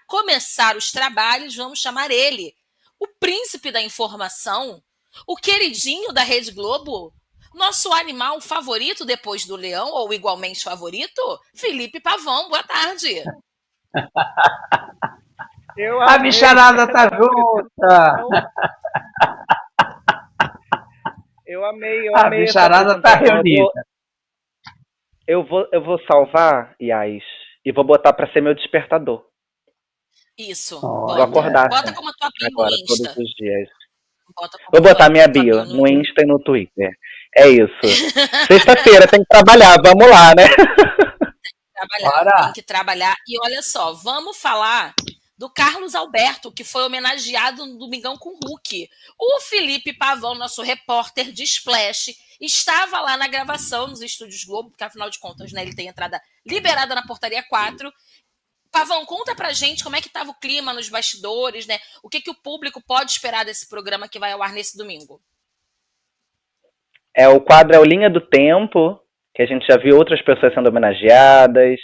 começar os trabalhos, vamos chamar ele, o príncipe da informação, o queridinho da Rede Globo, nosso animal favorito depois do leão, ou igualmente favorito, Felipe Pavão. Boa tarde. A bicharada tá junta! Eu amei. A bicharada tá reunida. Eu vou salvar, Yas, e vou botar pra ser meu despertador. Isso. Vou acordar. Bota como a tua bio agora, no Insta. todos os dias. Vou botar minha bio no Insta e no Twitter. É isso. Sexta-feira tem que trabalhar, vamos lá, né? Tem que trabalhar. E olha só, vamos falar do Carlos Alberto, que foi homenageado no Domingão com o Hulk. O Felipe Pavão, nosso repórter de Splash, estava lá na gravação nos Estúdios Globo, porque afinal de contas, né, ele tem entrada liberada na portaria 4. Pavão, conta pra gente como é que estava o clima nos bastidores, né? O que o público pode esperar desse programa que vai ao ar nesse domingo? O quadro é o Linha do Tempo, que a gente já viu outras pessoas sendo homenageadas,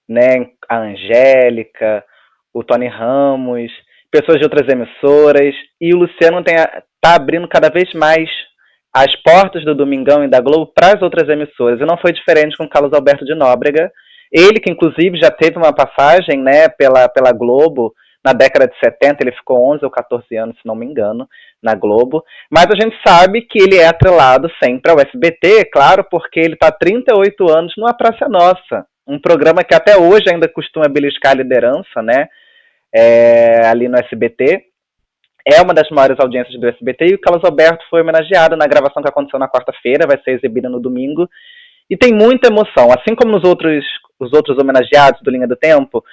né? A Angélica, o Tony Ramos, pessoas de outras emissoras, e o Luciano tá abrindo cada vez mais as portas do Domingão e da Globo para as outras emissoras, e não foi diferente com o Carlos Alberto de Nóbrega, ele que inclusive já teve uma passagem, né, pela Globo, na década de 70, ele ficou 11 ou 14 anos, se não me engano, na Globo, mas a gente sabe que ele é atrelado sempre ao SBT, claro, porque ele está há 38 anos no A Praça é Nossa, um programa que até hoje ainda costuma beliscar a liderança, né, ali no SBT, é uma das maiores audiências do SBT, e o Carlos Alberto foi homenageado na gravação que aconteceu na quarta-feira, vai ser exibida no domingo, e tem muita emoção, assim como os outros homenageados do Linha do Tempo,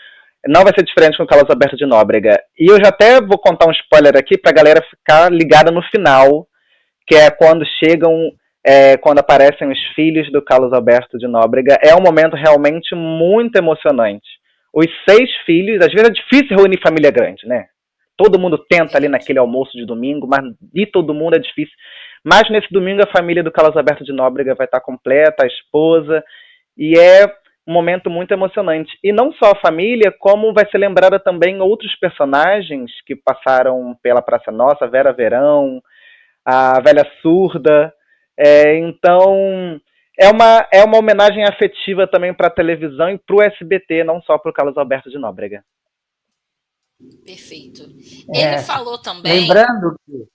não vai ser diferente com o Carlos Alberto de Nóbrega. E eu já até vou contar um spoiler aqui pra galera ficar ligada no final, que é quando quando aparecem os filhos do Carlos Alberto de Nóbrega. É um momento realmente muito emocionante. Os 6 filhos, às vezes é difícil reunir família grande, né? Todo mundo tenta ali naquele almoço de domingo, mas de todo mundo é difícil. Mas nesse domingo a família do Carlos Alberto de Nóbrega vai estar completa, a esposa, e é um momento muito emocionante. E não só a família, como vai ser lembrada também outros personagens que passaram pela Praça Nossa, Vera Verão, a Velha Surda. Então, é uma homenagem afetiva também para a televisão e para o SBT, não só para o Carlos Alberto de Nóbrega. Perfeito. Ele falou também... Lembrando que...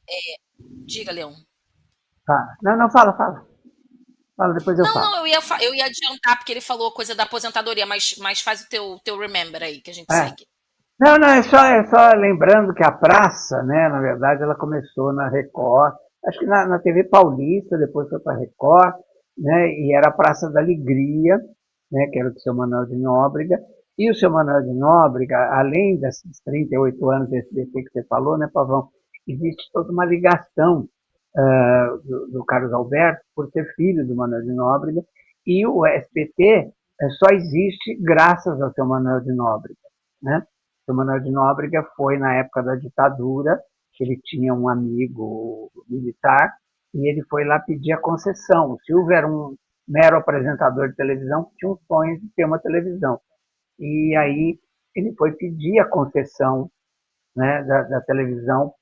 Diga, Leon. Não, fala. Fala, depois eu falo. Não, eu ia adiantar, porque ele falou coisa da aposentadoria, mas faz o teu remember aí, que a gente segue. Não, é só lembrando que a praça, né, na verdade, ela começou na Record, acho que na TV Paulista, depois foi para a Record, né, e era a Praça da Alegria, né, que era do seu Manuel de Nóbrega, e o seu Manuel de Nóbrega, além desses 38 anos desse SBT que você falou, né, Pavão, existe toda uma ligação do Carlos Alberto por ser filho do Manuel de Nóbrega, e o SBT só existe graças ao seu Manuel de Nóbrega, né? O seu Manuel de Nóbrega foi na época da ditadura, que ele tinha um amigo militar, e ele foi lá pedir a concessão. O Silvio era um mero apresentador de televisão que tinha um sonho de ter uma televisão. E aí ele foi pedir a concessão, né, da televisão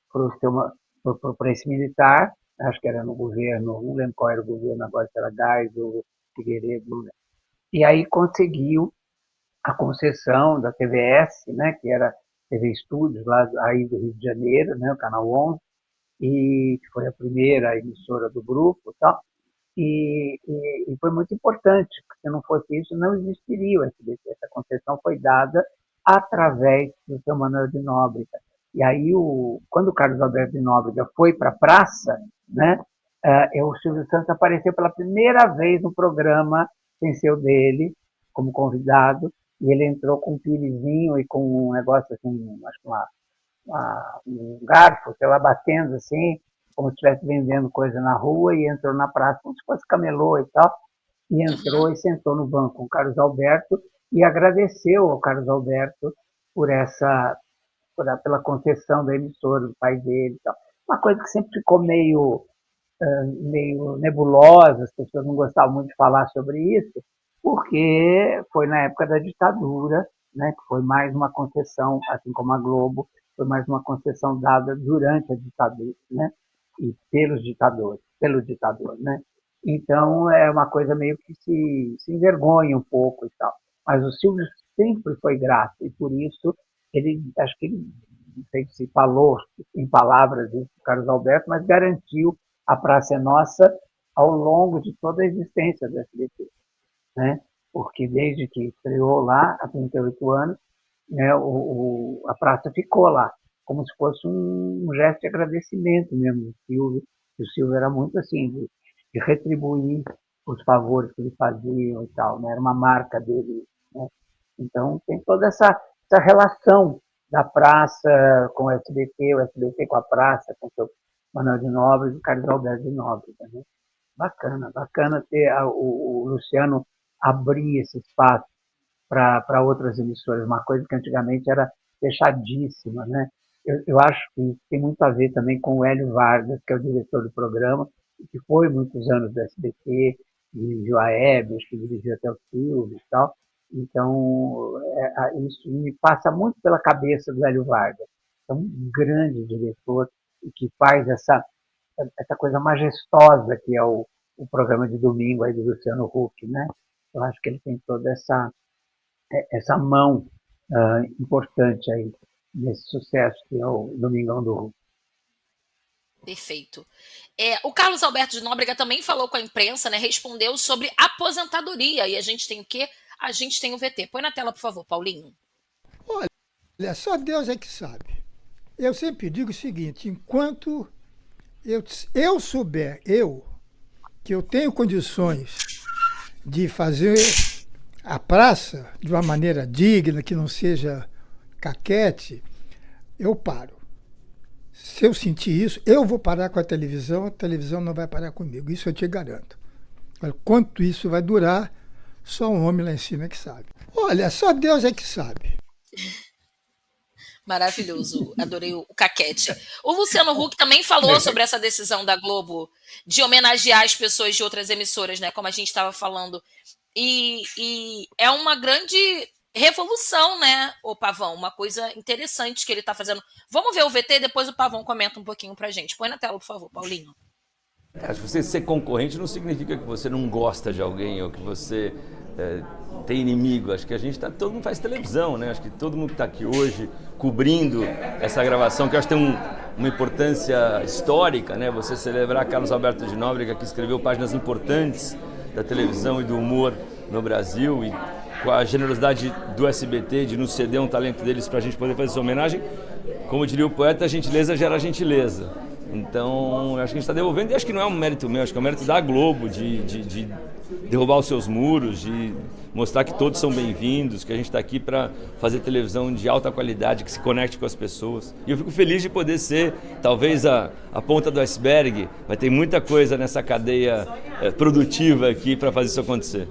para esse militar, acho que era no governo, não lembro qual era o governo agora, se era Gás ou Figueiredo, não lembro. E aí conseguiu a concessão da TVS, né, que era TV Estúdios, lá aí do Rio de Janeiro, né, o Canal 11, e que foi a primeira emissora do grupo, tal. E foi muito importante, porque se não fosse isso, não existiria o SBT. Essa concessão foi dada através do seu Manuel de Nóbrega. E aí, quando o Carlos Alberto de Nóbrega foi para a praça, né, o Silvio Santos apareceu pela primeira vez no programa sem ser o dele, como convidado, e ele entrou com um pirizinho e com um negócio assim, acho que um garfo, sei lá, batendo assim, como se estivesse vendendo coisa na rua, e entrou na praça, como se fosse camelô e tal, e entrou e sentou no banco com o Carlos Alberto e agradeceu ao Carlos Alberto pela concessão da emissora do pai dele e tal. Uma coisa que sempre ficou meio nebulosa, as pessoas não gostavam muito de falar sobre isso, porque foi na época da ditadura, né, que foi mais uma concessão, assim como a Globo, foi mais uma concessão dada durante a ditadura, né, e pelo ditador, né. Então, é uma coisa meio que se envergonha um pouco e tal. Mas o Silvio sempre foi grato, e por isso, acho que ele, não sei se falou em palavras isso do Carlos Alberto, mas garantiu a Praça é Nossa ao longo de toda a existência do SBT, né? Porque desde que estreou lá, há 38 anos, né, a praça ficou lá, como se fosse um gesto de agradecimento mesmo do Silvio. O Silvio era muito assim, de retribuir os favores que ele fazia e tal, né? Era uma marca dele, né? Então tem toda essa relação da praça com o SBT com a praça, com o seu Manuel de Nóbrega e o Carlos Alberto de Nóbrega, né? Bacana ter o Luciano abrir esse espaço para outras emissoras, uma coisa que antigamente era fechadíssima, né? Eu acho que tem muito a ver também com o Hélio Vargas, que é o diretor do programa, que foi muitos anos do SBT, dirigiu a Hebe, que dirigiu até o Silvio e tal. Então, isso me passa muito pela cabeça do Hélio Vargas. É um grande diretor e que faz essa coisa majestosa que é o programa de domingo aí do Luciano Huck, né? Eu acho que ele tem toda essa mão importante aí nesse sucesso que é o Domingão do Huck. Perfeito. O Carlos Alberto de Nóbrega também falou com a imprensa, né? Respondeu sobre aposentadoria. E a gente tem o quê? A gente tem o VT. Põe na tela, por favor, Paulinho. Olha, só Deus é que sabe. Eu sempre digo o seguinte, enquanto eu souber, que eu tenho condições de fazer a praça de uma maneira digna, que não seja caquete, eu paro. Se eu sentir isso, eu vou parar com a televisão não vai parar comigo, isso eu te garanto. Agora, quanto isso vai durar, só um homem lá em cima é que sabe. Olha, só Deus é que sabe. Maravilhoso, adorei o caquete. O Luciano Huck também falou sobre essa decisão da Globo de homenagear as pessoas de outras emissoras, né? Como a gente estava falando. E é uma grande revolução, né, o Pavão? Uma coisa interessante que ele está fazendo. Vamos ver o VT, depois o Pavão comenta um pouquinho pra gente. Põe na tela, por favor, Paulinho. Você ser concorrente não significa que você não gosta de alguém ou que você tem inimigo. Acho que todo mundo faz televisão, né? Acho que todo mundo que está aqui hoje cobrindo essa gravação, que eu acho que tem uma importância histórica, né? Você celebrar Carlos Alberto de Nóbrega, que escreveu páginas importantes da televisão e do humor no Brasil, e com a generosidade do SBT de nos ceder um talento deles para a gente poder fazer essa homenagem. Como diria o poeta, a gentileza gera gentileza. Então, eu acho que a gente está devolvendo, e acho que não é um mérito meu, acho que é um mérito da Globo, de derrubar os seus muros, de mostrar que todos são bem-vindos, que a gente está aqui para fazer televisão de alta qualidade, que se conecte com as pessoas. E eu fico feliz de poder ser, talvez, a ponta do iceberg. Vai ter muita coisa nessa cadeia produtiva aqui para fazer isso acontecer.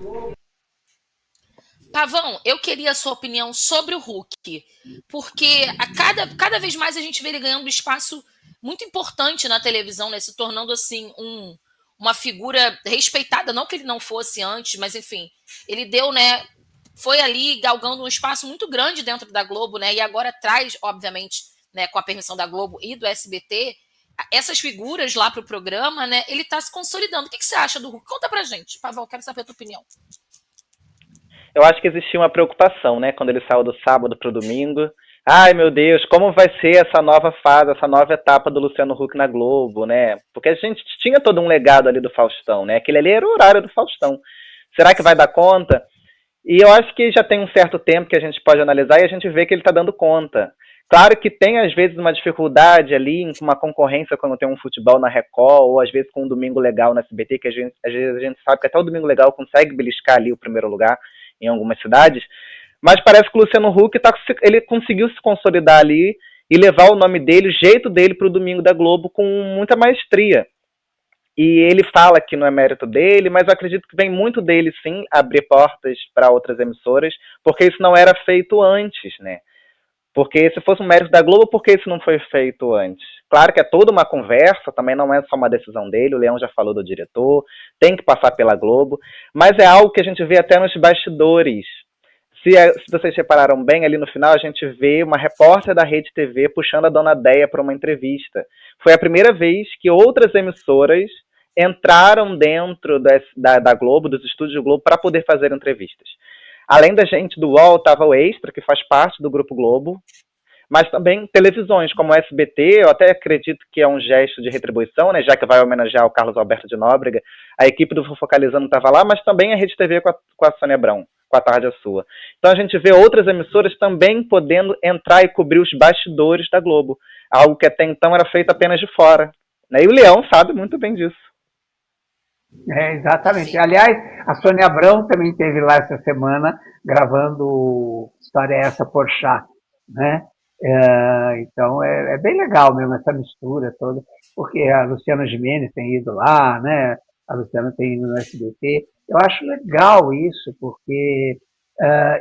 Pavão, eu queria a sua opinião sobre o Huck, porque cada vez mais a gente vê ele ganhando espaço muito importante na televisão, né? Se tornando assim uma figura respeitada, não que ele não fosse antes, mas enfim, ele deu, né? Foi ali galgando um espaço muito grande dentro da Globo, né? E agora traz, obviamente, né, com a permissão da Globo e do SBT, essas figuras lá para o programa, né? Ele está se consolidando. O que você acha do Huck? Conta pra gente, Pavão, quero saber a tua opinião. Eu acho que existia uma preocupação, né? Quando ele saiu do sábado para o domingo. Ai, meu Deus, como vai ser essa nova fase, essa nova etapa do Luciano Huck na Globo, né? Porque a gente tinha todo um legado ali do Faustão, né? Aquele ali era o horário do Faustão. Será que vai dar conta? E eu acho que já tem um certo tempo que a gente pode analisar e a gente vê que ele está dando conta. Claro que tem, às vezes, uma dificuldade ali, uma concorrência quando tem um futebol na Record, ou às vezes com um Domingo Legal na SBT, que às vezes a gente sabe que até o Domingo Legal consegue beliscar ali o primeiro lugar em algumas cidades, mas parece que o Luciano Huck ele conseguiu se consolidar ali e levar o nome dele, o jeito dele para o Domingo da Globo com muita maestria. E ele fala que não é mérito dele, mas eu acredito que vem muito dele, sim, abrir portas para outras emissoras, porque isso não era feito antes, né? Porque se fosse um mérito da Globo, por que isso não foi feito antes? Claro que é toda uma conversa, também não é só uma decisão dele, o Leão já falou do diretor, tem que passar pela Globo, mas é algo que a gente vê até nos bastidores. Se vocês repararam bem, ali no final a gente vê uma repórter da Rede TV puxando a Dona Déia para uma entrevista. Foi a primeira vez que outras emissoras entraram dentro da Globo, dos estúdios Globo, para poder fazer entrevistas. Além da gente do UOL, estava o Extra, que faz parte do Grupo Globo, mas também televisões como o SBT, eu até acredito que é um gesto de retribuição, né, já que vai homenagear o Carlos Alberto de Nóbrega. A equipe do Fofocalizando estava lá, mas também a Rede TV com a Sônia Abrão, com a Tarde é Sua. Então a gente vê outras emissoras também podendo entrar e cobrir os bastidores da Globo, algo que até então era feito apenas de fora. Né? E o Leão sabe muito bem disso. Exatamente. Aliás, a Sônia Abrão também esteve lá essa semana gravando História é Essa Porchat, né? Então é bem legal mesmo essa mistura toda, porque a Luciana Gimenez tem ido lá, né? A Luciana tem ido no SBT. Eu acho legal isso, porque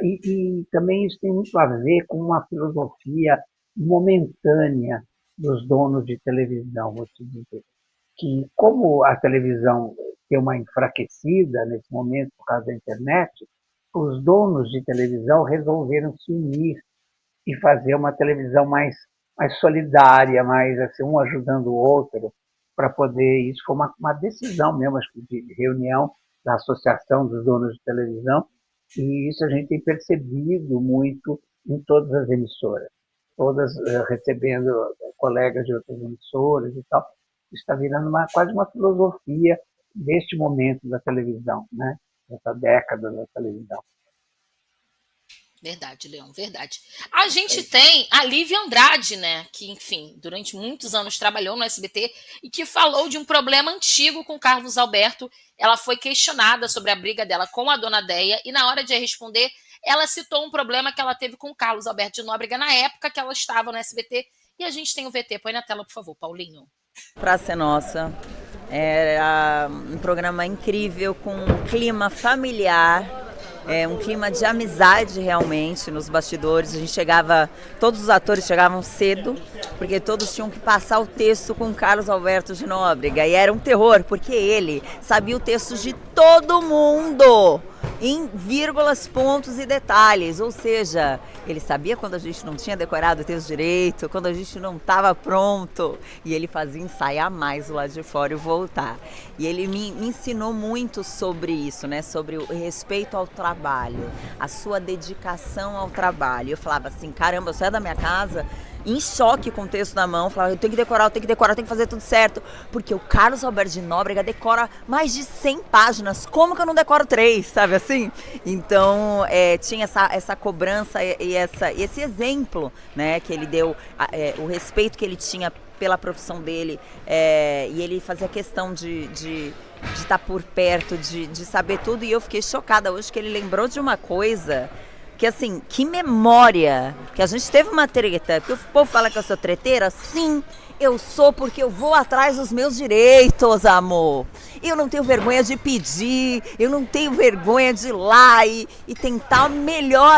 e também isso tem muito a ver com uma filosofia momentânea dos donos de televisão, vou te dizer, que como a televisão tem uma enfraquecida nesse momento por causa da internet, os donos de televisão resolveram se unir e fazer uma televisão mais solidária, mais assim, um ajudando o outro, para poder... Isso foi uma decisão mesmo, acho que de reunião da Associação dos Donos de Televisão, e isso a gente tem percebido muito em todas as emissoras, todas recebendo colegas de outras emissoras e tal. Isso está virando quase uma filosofia deste momento da televisão, né? Dessa década da televisão. Verdade, Leão, verdade. A gente tem a Lívia Andrade, né? Que, enfim, durante muitos anos trabalhou no SBT e que falou de um problema antigo com Carlos Alberto. Ela foi questionada sobre a briga dela com a Dona Déia e na hora de responder, ela citou um problema que ela teve com o Carlos Alberto de Nóbrega na época que ela estava no SBT. E a gente tem o VT. Põe na tela, por favor, Paulinho. Praça é Nossa. Era um programa incrível, com um clima familiar, um clima de amizade realmente nos bastidores. A gente chegava, todos os atores chegavam cedo, porque todos tinham que passar o texto com Carlos Alberto de Nóbrega. E era um terror, porque ele sabia o texto de todo mundo, em vírgulas, pontos e detalhes. Ou seja, ele sabia quando a gente não tinha decorado o texto direito, quando a gente não estava pronto. E ele fazia ensaiar mais o lado de fora e voltar. E ele me ensinou muito sobre isso, né? Sobre o respeito ao trabalho, a sua dedicação ao trabalho. Eu falava assim, caramba, eu saio da minha casa em choque com o texto na mão, falava, eu tenho que decorar, eu tenho que fazer tudo certo, porque o Carlos Alberto de Nóbrega decora mais de 100 páginas, como que eu não decoro 3, sabe assim? Então, tinha essa cobrança e esse exemplo, né, que ele deu, o respeito que ele tinha pela profissão dele, e ele fazia questão de estar por perto, de saber tudo, e eu fiquei chocada hoje que ele lembrou de uma coisa... Que assim, que memória, que a gente teve uma treta, que o povo fala que eu sou treteira, sim, eu sou porque eu vou atrás dos meus direitos, amor. Eu não tenho vergonha de pedir, eu não tenho vergonha de ir lá e tentar melhor.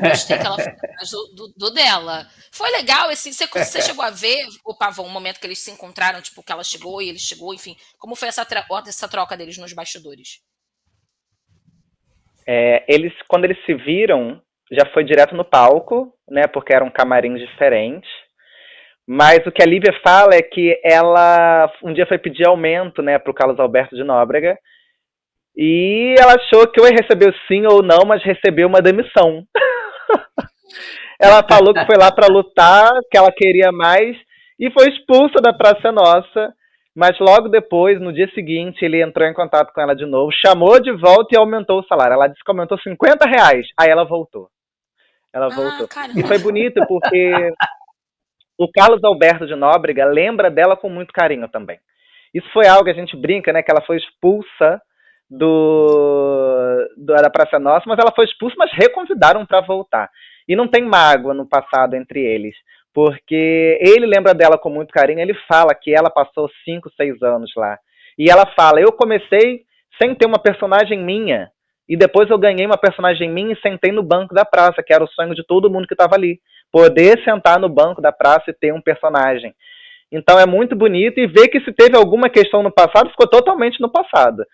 Gostei que ela falou do dela. Foi legal, assim, você chegou a ver, o Pavão, o momento que eles se encontraram, tipo, que ela chegou e ele chegou, enfim, como foi essa troca deles nos bastidores? Quando eles se viram, já foi direto no palco, né, porque eram camarins diferentes. Mas o que a Lívia fala é que ela um dia foi pedir aumento, né, para o Carlos Alberto de Nóbrega, e ela achou que eu ia receber o sim ou não, mas recebeu uma demissão. Ela falou que foi lá para lutar, que ela queria mais, e foi expulsa da Praça Nossa. Mas logo depois, no dia seguinte, ele entrou em contato com ela de novo, chamou de volta e aumentou o salário. Ela disse que aumentou R$50, aí ela voltou. Caramba. E foi bonito porque o Carlos Alberto de Nóbrega lembra dela com muito carinho também. Isso foi algo que a gente brinca, né? Que ela foi expulsa da Praça Nossa, mas ela foi expulsa, mas reconvidaram para voltar. E não tem mágoa no passado entre eles. Porque ele lembra dela com muito carinho, ele fala que ela passou 5, 6 anos lá. E ela fala, eu comecei sem ter uma personagem minha, e depois eu ganhei uma personagem minha e sentei no banco da praça, que era o sonho de todo mundo que estava ali. Poder sentar no banco da praça e ter um personagem. Então é muito bonito, e ver que se teve alguma questão no passado, ficou totalmente no passado.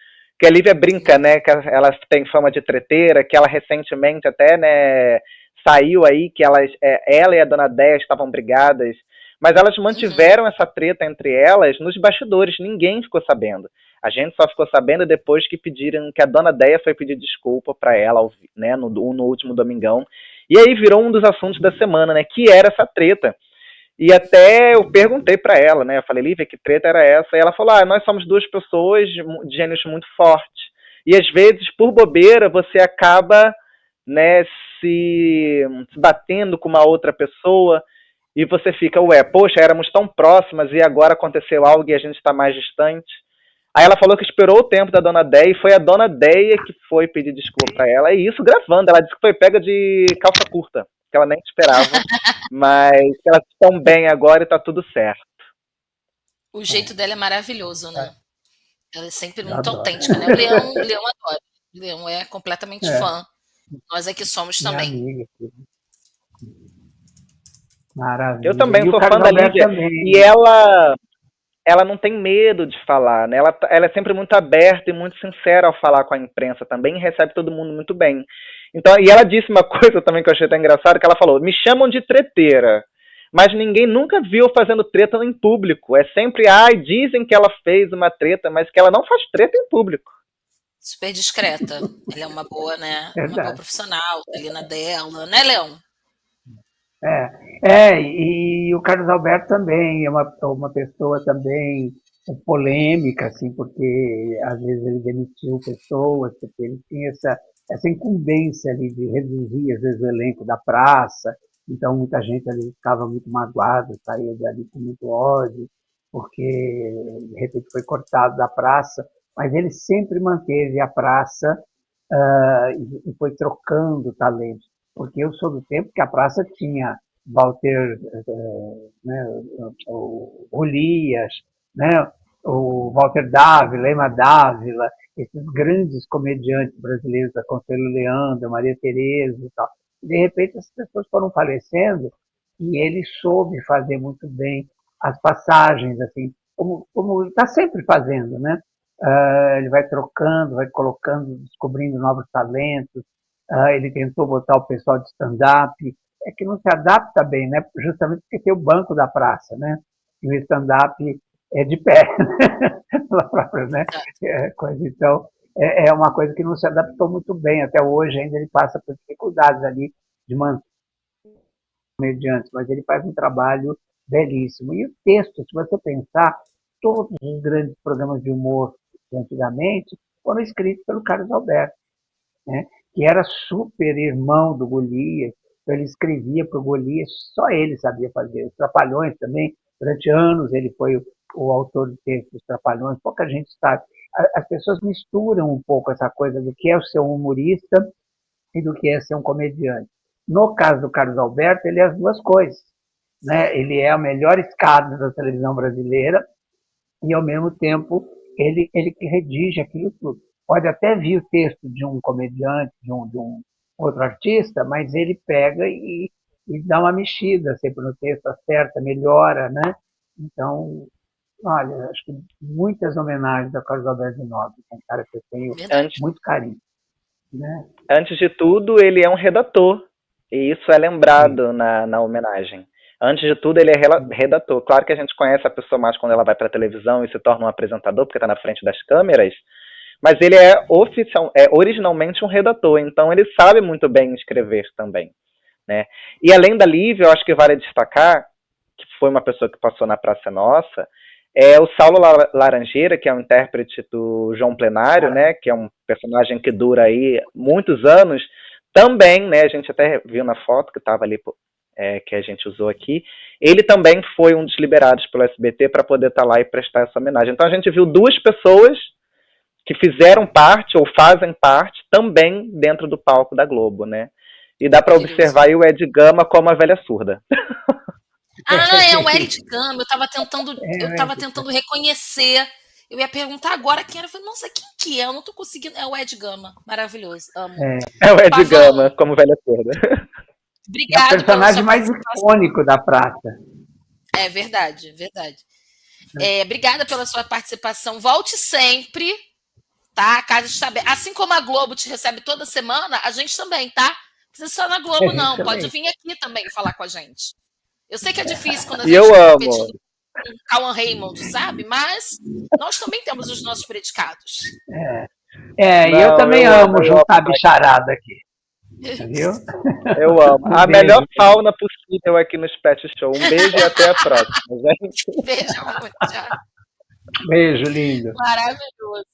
que a Lívia brinca, né, que ela tem fama de treteira, que ela recentemente até, né, saiu aí, que ela e a Dona Déia estavam brigadas, mas elas mantiveram essa treta entre elas nos bastidores, ninguém ficou sabendo. A gente só ficou sabendo depois que pediram, que a Dona Déia foi pedir desculpa para ela, né, no último domingão, e aí virou um dos assuntos da semana, né, que era essa treta. E até eu perguntei para ela, né? Eu falei, Lívia, que treta era essa? E ela falou, nós somos duas pessoas de gênios muito fortes. E às vezes, por bobeira, você acaba, né, se batendo com uma outra pessoa e você fica, poxa, éramos tão próximas e agora aconteceu algo e a gente está mais distante. Aí ela falou que esperou o tempo da Dona Déia e foi a Dona Déia que foi pedir desculpa para ela. E isso gravando, ela disse que foi pega de calça curta, que ela nem esperava, mas que elas estão bem agora e tá tudo certo. O jeito dela é maravilhoso, né? Ela é sempre muito autêntica, né? O Leão adora. O Leão é completamente fã. Nós aqui somos também. Amiga. Maravilha. Eu também sou fã da Lívia. E ela não tem medo de falar, né? Ela é sempre muito aberta e muito sincera ao falar com a imprensa também, e recebe todo mundo muito bem. Então, e ela disse uma coisa também que eu achei até engraçado, que ela falou, me chamam de treteira, mas ninguém nunca viu fazendo treta em público. É sempre, dizem que ela fez uma treta, mas que ela não faz treta em público. Super discreta. Ela é uma boa, né? Uma boa profissional, tá ali na dela, né, Leão? E o Carlos Alberto também é uma pessoa também polêmica, assim, porque às vezes ele demitiu pessoas, porque ele tinha essa incumbência ali de reduzir, às vezes, o elenco da praça, então muita gente ali ficava muito magoada, saía dali com muito ódio, porque de repente foi cortado da praça, mas ele sempre manteve a praça e foi trocando talentos. Porque eu sou do tempo que a praça tinha Walter, né, o Golias, né, o Walter Dávila, Ema Dávila, esses grandes comediantes brasileiros, da Consuelo Leandro, Maria Tereza e tal. De repente, essas pessoas foram falecendo e ele soube fazer muito bem as passagens, assim, como ele está sempre fazendo, né? Ele vai trocando, vai colocando, descobrindo novos talentos. Ele tentou botar o pessoal de stand-up, é que não se adapta bem, né? Justamente porque tem o banco da praça, né? E o stand-up é de pé, pela própria, né? Coisa. Então, é uma coisa que não se adaptou muito bem. Até hoje ainda ele passa por dificuldades ali de manter comediantes, mas ele faz um trabalho belíssimo. E o texto, se você pensar, todos os grandes programas de humor de antigamente foram escritos pelo Carlos Alberto, né? Que era super irmão do Golias, então ele escrevia para o Golias, só ele sabia fazer. Os Trapalhões também, durante anos ele foi o autor do texto dos Trapalhões, pouca gente sabe. As pessoas misturam um pouco essa coisa do que é ser um humorista e do que é ser um comediante. No caso do Carlos Alberto, ele é as duas coisas, né? Ele é a melhor escada da televisão brasileira e, ao mesmo tempo, ele que redige aquilo tudo. Pode até vir o texto de um comediante, de um outro artista, mas ele pega e dá uma mexida sempre no texto, acerta, melhora, né? Então, olha, acho que muitas homenagens a Carlos Alberto de Nóbrega, um cara que eu tenho muito carinho, né? Antes de tudo, ele é um redator, e isso é lembrado na homenagem. Antes de tudo, ele é redator. Claro que a gente conhece a pessoa mais quando ela vai para a televisão e se torna um apresentador, porque está na frente das câmeras, mas ele é originalmente um redator, então ele sabe muito bem escrever também, né? E além da Lívia, eu acho que vale destacar, que foi uma pessoa que passou na Praça Nossa, é o Saulo Laranjeira, que é um intérprete do João Plenário, né? Que é um personagem que dura aí muitos anos, também, né? A gente até viu na foto que estava ali, que a gente usou aqui, ele também foi um dos liberados pelo SBT para poder estar lá e prestar essa homenagem. Então a gente viu duas pessoas que fizeram parte ou fazem parte também dentro do palco da Globo, né? E dá para observar aí o Ed Gama como a velha surda. É o Ed Gama. Eu tava tentando reconhecer. Eu ia perguntar agora quem era. Eu falei, nossa, quem que é? Eu não tô conseguindo. É o Ed Gama. Maravilhoso. Amo. É o Ed Gama como velha surda. Obrigado. É o personagem mais icônico da praça. É verdade, verdade. Obrigada pela sua participação. Volte sempre. tá? A casa está aberta. Assim como a Globo te recebe toda semana, a gente também, tá? Não precisa só na Globo, não. Pode vir aqui também falar com a gente. Eu sei que é difícil quando a gente está competindo com Cauã Raymond, sabe? Mas nós também temos os nossos predicados. E eu também amo juntar a bicharada aqui. Viu? Eu amo. A melhor fauna possível aqui no Pet Show. Um beijo e até a próxima, gente. Beijo, muito. Beijo, lindo. Maravilhoso.